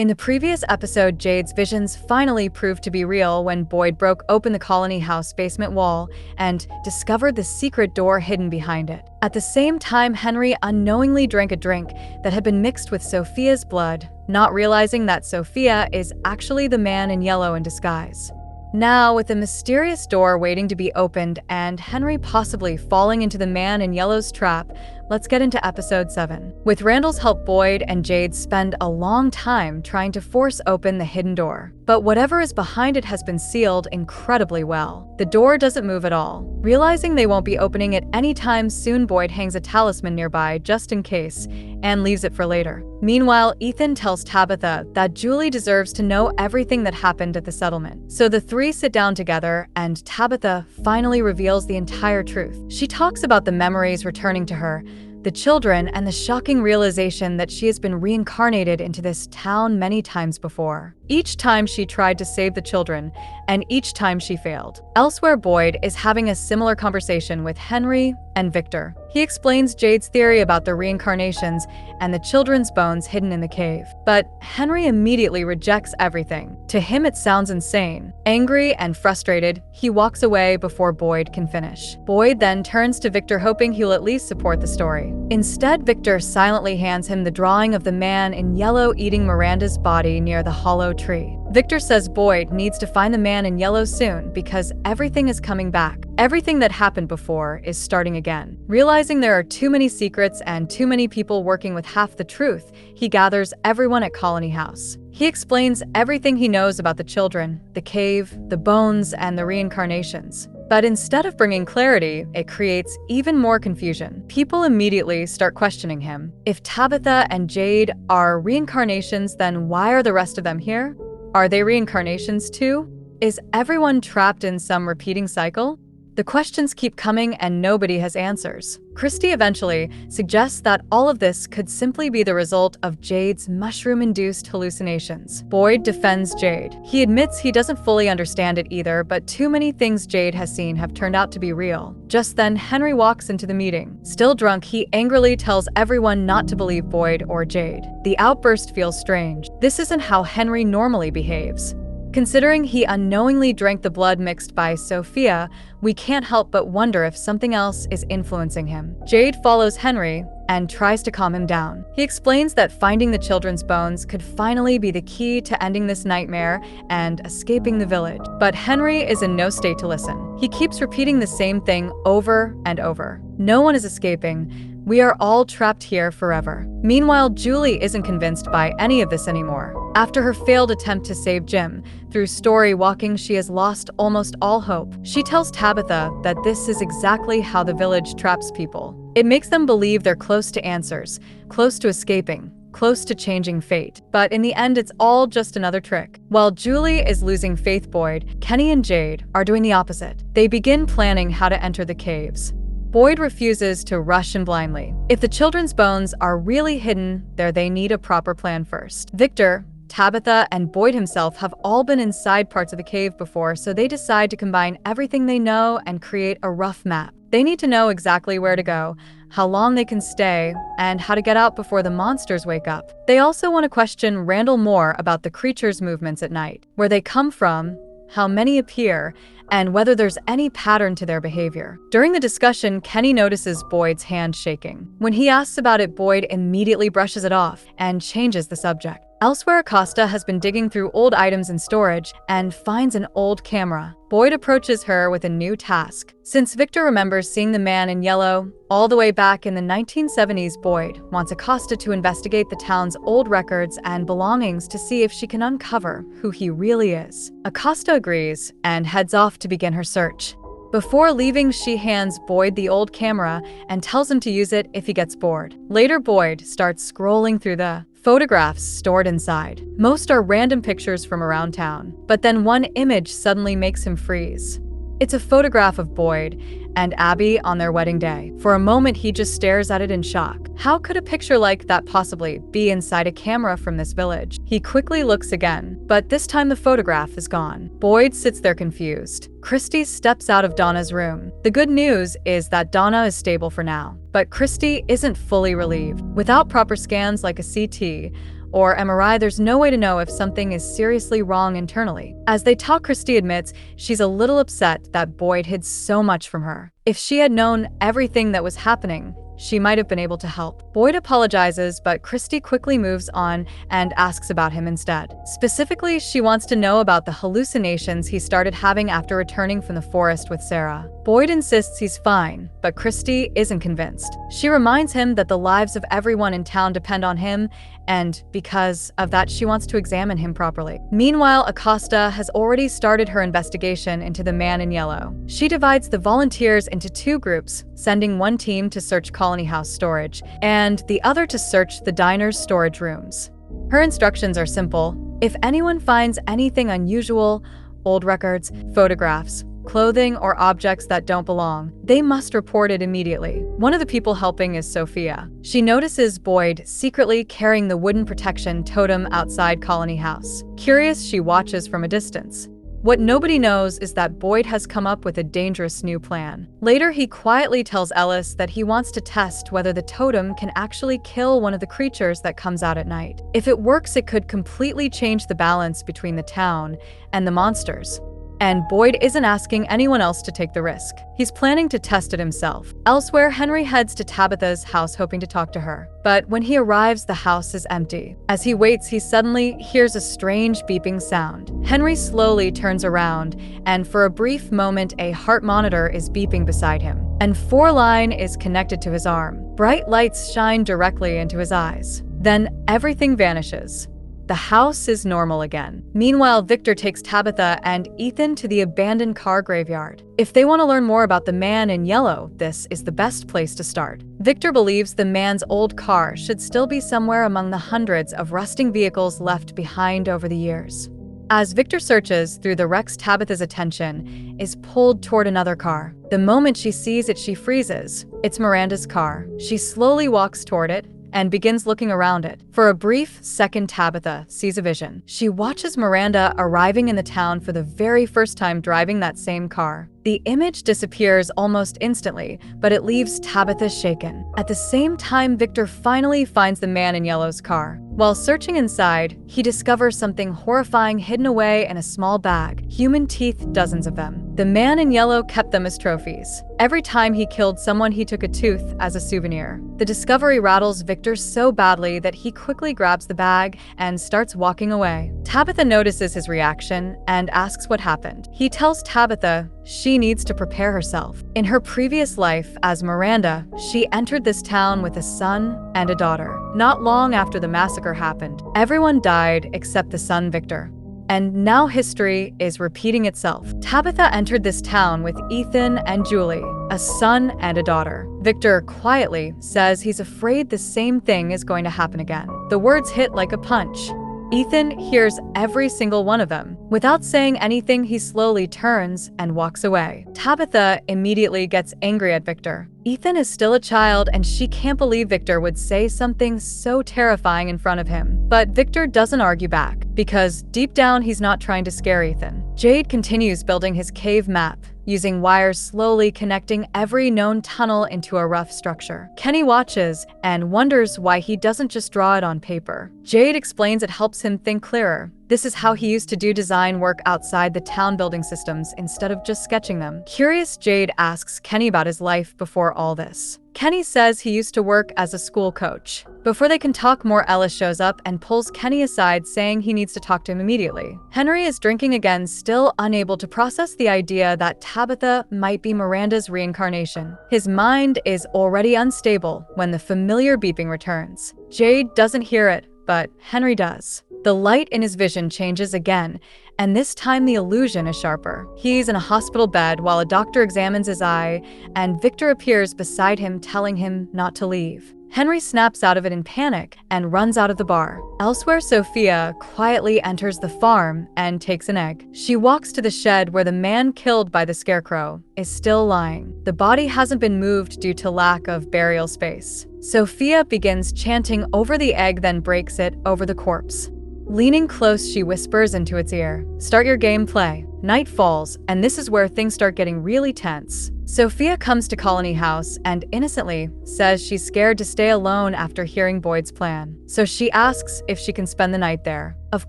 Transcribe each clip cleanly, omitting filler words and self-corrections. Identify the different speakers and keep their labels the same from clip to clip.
Speaker 1: In the previous episode, Jade's visions finally proved to be real when Boyd broke open the colony house basement wall and discovered the secret door hidden behind it. At the same time, Henry unknowingly drank a drink that had been mixed with Sophia's blood, not realizing that Sophia is actually the man in yellow in disguise. Now, with a mysterious door waiting to be opened and Henry possibly falling into the man in yellow's trap, let's get into episode 7. With Randall's help, Boyd and Jade spend a long time trying to force open the hidden door. But whatever is behind it has been sealed incredibly well. The door doesn't move at all. Realizing they won't be opening it anytime soon, Boyd hangs a talisman nearby just in case and leaves it for later. Meanwhile, Ethan tells Tabitha that Julie deserves to know everything that happened at the settlement. So the three sit down together and Tabitha finally reveals the entire truth. She talks about the memories returning to her, the children, and the shocking realization that she has been reincarnated into this town many times before. Each time she tried to save the children, and each time she failed. Elsewhere, Boyd is having a similar conversation with Henry and Victor. He explains Jade's theory about the reincarnations and the children's bones hidden in the cave. But Henry immediately rejects everything. To him, it sounds insane. Angry and frustrated, he walks away before Boyd can finish. Boyd then turns to Victor, hoping he'll at least support the story. Instead, Victor silently hands him the drawing of the man in yellow eating Miranda's body near the hollow tree. Victor says Boyd needs to find the man in yellow soon because everything is coming back. Everything that happened before is starting again. Realizing there are too many secrets and too many people working with half the truth, he gathers everyone at Colony House. He explains everything he knows about the children, the cave, the bones, and the reincarnations. But instead of bringing clarity, it creates even more confusion. People immediately start questioning him. If Tabitha and Jade are reincarnations, then why are the rest of them here? Are they reincarnations too? Is everyone trapped in some repeating cycle? The questions keep coming and nobody has answers. Christy eventually suggests that all of this could simply be the result of Jade's mushroom-induced hallucinations. Boyd defends Jade. He admits he doesn't fully understand it either, but too many things Jade has seen have turned out to be real. Just then, Henry walks into the meeting. Still drunk, he angrily tells everyone not to believe Boyd or Jade. The outburst feels strange. This isn't how Henry normally behaves. Considering he unknowingly drank the blood mixed by Sophia, we can't help but wonder if something else is influencing him. Jade follows Henry and tries to calm him down. He explains that finding the children's bones could finally be the key to ending this nightmare and escaping the village. But Henry is in no state to listen. He keeps repeating the same thing over and over. No one is escaping. We are all trapped here forever. Meanwhile, Julie isn't convinced by any of this anymore. After her failed attempt to save Jim, through story walking, she has lost almost all hope. She tells Tabitha that this is exactly how the village traps people. It makes them believe they're close to answers, close to escaping, close to changing fate. But in the end, it's all just another trick. While Julie is losing faith, Boyd, Kenny, and Jade are doing the opposite. They begin planning how to enter the caves. Boyd refuses to rush in blindly. If the children's bones are really hidden there, they need a proper plan first. Victor, Tabitha, and Boyd himself have all been inside parts of the cave before, so they decide to combine everything they know and create a rough map. They need to know exactly where to go, how long they can stay, and how to get out before the monsters wake up. They also want to question Randall more about the creatures' movements at night, where they come from, how many appear, and whether there's any pattern to their behavior. During the discussion, Kenny notices Boyd's hand shaking. When he asks about it, Boyd immediately brushes it off and changes the subject. Elsewhere, Acosta has been digging through old items in storage and finds an old camera. Boyd approaches her with a new task. Since Victor remembers seeing the man in yellow all the way back in the 1970s, Boyd wants Acosta to investigate the town's old records and belongings to see if she can uncover who he really is. Acosta agrees and heads off to begin her search. Before leaving, she hands Boyd the old camera and tells him to use it if he gets bored. Later, Boyd starts scrolling through the photographs stored inside. Most are random pictures from around town, but then one image suddenly makes him freeze. It's a photograph of Boyd and Abby on their wedding day. For a moment, he just stares at it in shock. How could a picture like that possibly be inside a camera from this village? He quickly looks again, but this time the photograph is gone. Boyd sits there confused. Christy steps out of Donna's room. The good news is that Donna is stable for now, but Christy isn't fully relieved. Without proper scans like a CT, or MRI, there's no way to know if something is seriously wrong internally. As they talk, Christy admits she's a little upset that Boyd hid so much from her. If she had known everything that was happening, she might have been able to help. Boyd apologizes, but Christy quickly moves on and asks about him instead. Specifically, she wants to know about the hallucinations he started having after returning from the forest with Sarah. Boyd insists he's fine, but Christy isn't convinced. She reminds him that the lives of everyone in town depend on him, and because of that, she wants to examine him properly. Meanwhile, Acosta has already started her investigation into the man in yellow. She divides the volunteers into two groups, sending one team to search Colony House storage and the other to search the diner's storage rooms. Her instructions are simple. If anyone finds anything unusual, old records, photographs, clothing, or objects that don't belong, they must report it immediately. One of the people helping is Sophia. She notices Boyd secretly carrying the wooden protection totem outside Colony House. Curious, she watches from a distance. What nobody knows is that Boyd has come up with a dangerous new plan. Later, he quietly tells Ellis that he wants to test whether the totem can actually kill one of the creatures that comes out at night. If it works, it could completely change the balance between the town and the monsters. And Boyd isn't asking anyone else to take the risk. He's planning to test it himself. Elsewhere, Henry heads to Tabitha's house hoping to talk to her. But when he arrives, the house is empty. As he waits, he suddenly hears a strange beeping sound. Henry slowly turns around, and for a brief moment, a heart monitor is beeping beside him. And 4-line is connected to his arm. Bright lights shine directly into his eyes. Then everything vanishes. The house is normal again. Meanwhile, Victor takes Tabitha and Ethan to the abandoned car graveyard. If they want to learn more about the man in yellow, this is the best place to start. Victor believes the man's old car should still be somewhere among the hundreds of rusting vehicles left behind over the years. As Victor searches through the wrecks, Tabitha's attention is pulled toward another car. The moment she sees it, she freezes. It's Miranda's car. She slowly walks toward it and begins looking around it. For a brief second, Tabitha sees a vision. She watches Miranda arriving in the town for the very first time driving that same car. The image disappears almost instantly, but it leaves Tabitha shaken. At the same time, Victor finally finds the man in yellow's car. While searching inside, he discovers something horrifying hidden away in a small bag. Human teeth, dozens of them. The man in yellow kept them as trophies. Every time he killed someone, he took a tooth as a souvenir. The discovery rattles Victor so badly that he quickly grabs the bag and starts walking away. Tabitha notices his reaction and asks what happened. He tells Tabitha she needs to prepare herself. In her previous life as Miranda, she entered this town with a son and a daughter. Not long after the massacre happened, everyone died except the son, Victor. And now history is repeating itself. Tabitha entered this town with Ethan and Julie, a son and a daughter. Victor quietly says he's afraid the same thing is going to happen again. The words hit like a punch. Ethan hears every single one of them. Without saying anything, he slowly turns and walks away. Tabitha immediately gets angry at Victor. Ethan is still a child, and she can't believe Victor would say something so terrifying in front of him. But Victor doesn't argue back, because deep down he's not trying to scare Ethan. Jade continues building his cave map, using wires slowly connecting every known tunnel into a rough structure. Kenny watches and wonders why he doesn't just draw it on paper. Jade explains it helps him think clearer. This is how he used to do design work outside the town building systems instead of just sketching them. Curious, Jade asks Kenny about his life before all this. Kenny says he used to work as a school coach. Before they can talk more, Ellis shows up and pulls Kenny aside, saying he needs to talk to him immediately. Henry is drinking again, still unable to process the idea that Tabitha might be Miranda's reincarnation. His mind is already unstable when the familiar beeping returns. Jade doesn't hear it, but Henry does. The light in his vision changes again, and this time the illusion is sharper. He's in a hospital bed while a doctor examines his eye, and Victor appears beside him, telling him not to leave. Henry snaps out of it in panic and runs out of the bar. Elsewhere, Sophia quietly enters the farm and takes an egg. She walks to the shed where the man killed by the scarecrow is still lying. The body hasn't been moved due to lack of burial space. Sophia begins chanting over the egg, then breaks it over the corpse. Leaning close, she whispers into its ear, "Start your gameplay." Night falls, and this is where things start getting really tense. Sophia comes to Colony House and innocently says she's scared to stay alone after hearing Boyd's plan. So she asks if she can spend the night there. Of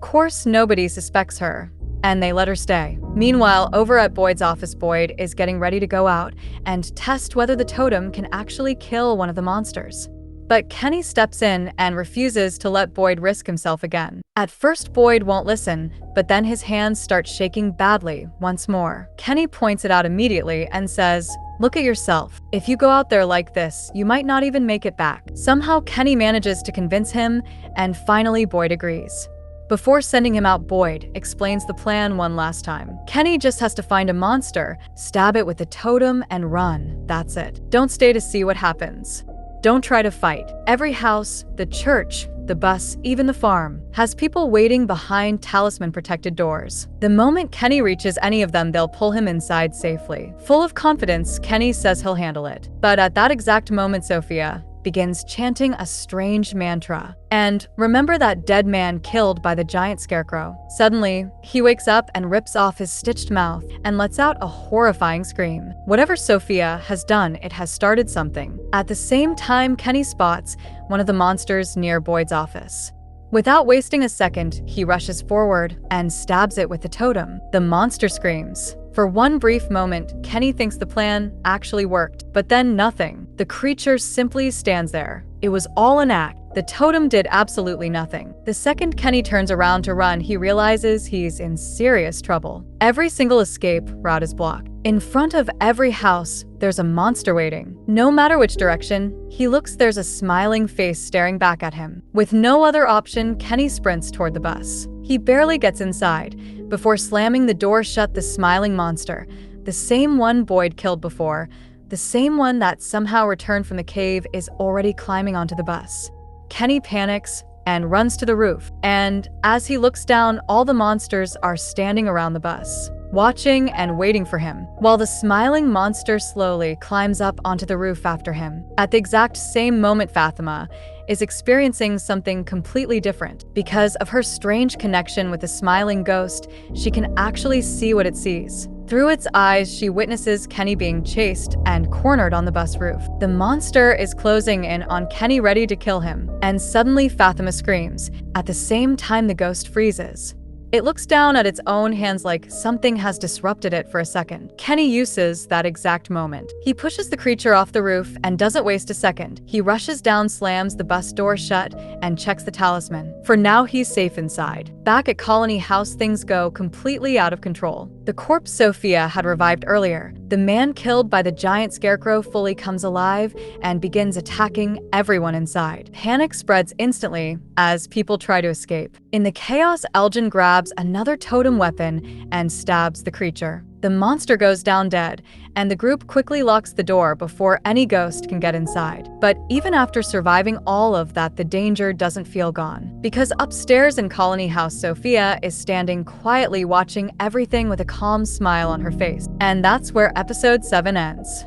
Speaker 1: course, nobody suspects her, and they let her stay. Meanwhile, over at Boyd's office, Boyd is getting ready to go out and test whether the totem can actually kill one of the monsters. But Kenny steps in and refuses to let Boyd risk himself again. At first, Boyd won't listen, but then his hands start shaking badly once more. Kenny points it out immediately and says, "Look at yourself. If you go out there like this, you might not even make it back." Somehow, Kenny manages to convince him, and finally Boyd agrees. Before sending him out, Boyd explains the plan one last time. Kenny just has to find a monster, stab it with the totem, and run. That's it. Don't stay to see what happens. Don't try to fight. Every house, the church, the bus, even the farm, has people waiting behind talisman-protected doors. The moment Kenny reaches any of them, they'll pull him inside safely. Full of confidence, Kenny says he'll handle it. But at that exact moment, Sophia begins chanting a strange mantra. And remember that dead man killed by the giant scarecrow? Suddenly, he wakes up and rips off his stitched mouth and lets out a horrifying scream. Whatever Sophia has done, it has started something. At the same time, Kenny spots one of the monsters near Boyd's office. Without wasting a second, he rushes forward and stabs it with the totem. The monster screams. For one brief moment, Kenny thinks the plan actually worked, but then nothing. The creature simply stands there. It was all an act. The totem did absolutely nothing. The second Kenny turns around to run, he realizes he's in serious trouble. Every single escape route is blocked. In front of every house, there's a monster waiting. No matter which direction he looks, there's a smiling face staring back at him. With no other option, Kenny sprints toward the bus. He barely gets inside before slamming the door shut. The smiling monster, the same one Boyd killed before, the same one that somehow returned from the cave, is already climbing onto the bus. Kenny panics and runs to the roof, and as he looks down, all the monsters are standing around the bus, watching and waiting for him, while the smiling monster slowly climbs up onto the roof after him. At the exact same moment, Fatima is experiencing something completely different. Because of her strange connection with the smiling ghost, she can actually see what it sees. Through its eyes, she witnesses Kenny being chased and cornered on the bus roof. The monster is closing in on Kenny, ready to kill him, and suddenly Fatima screams. At the same time, the ghost freezes. It looks down at its own hands like something has disrupted it for a second. Kenny uses that exact moment. He pushes the creature off the roof and doesn't waste a second. He rushes down, slams the bus door shut, and checks the talisman. For now, he's safe inside. Back at Colony House, things go completely out of control. The corpse Sophia had revived earlier, the man killed by the giant scarecrow, fully comes alive and begins attacking everyone inside. Panic spreads instantly as people try to escape. In the chaos, Elgin grabs another totem weapon and stabs the creature. The monster goes down dead, and the group quickly locks the door before any ghost can get inside. But even after surviving all of that, the danger doesn't feel gone. Because upstairs in Colony House, Sophia is standing quietly watching everything with a calm smile on her face. And that's where episode 7 ends.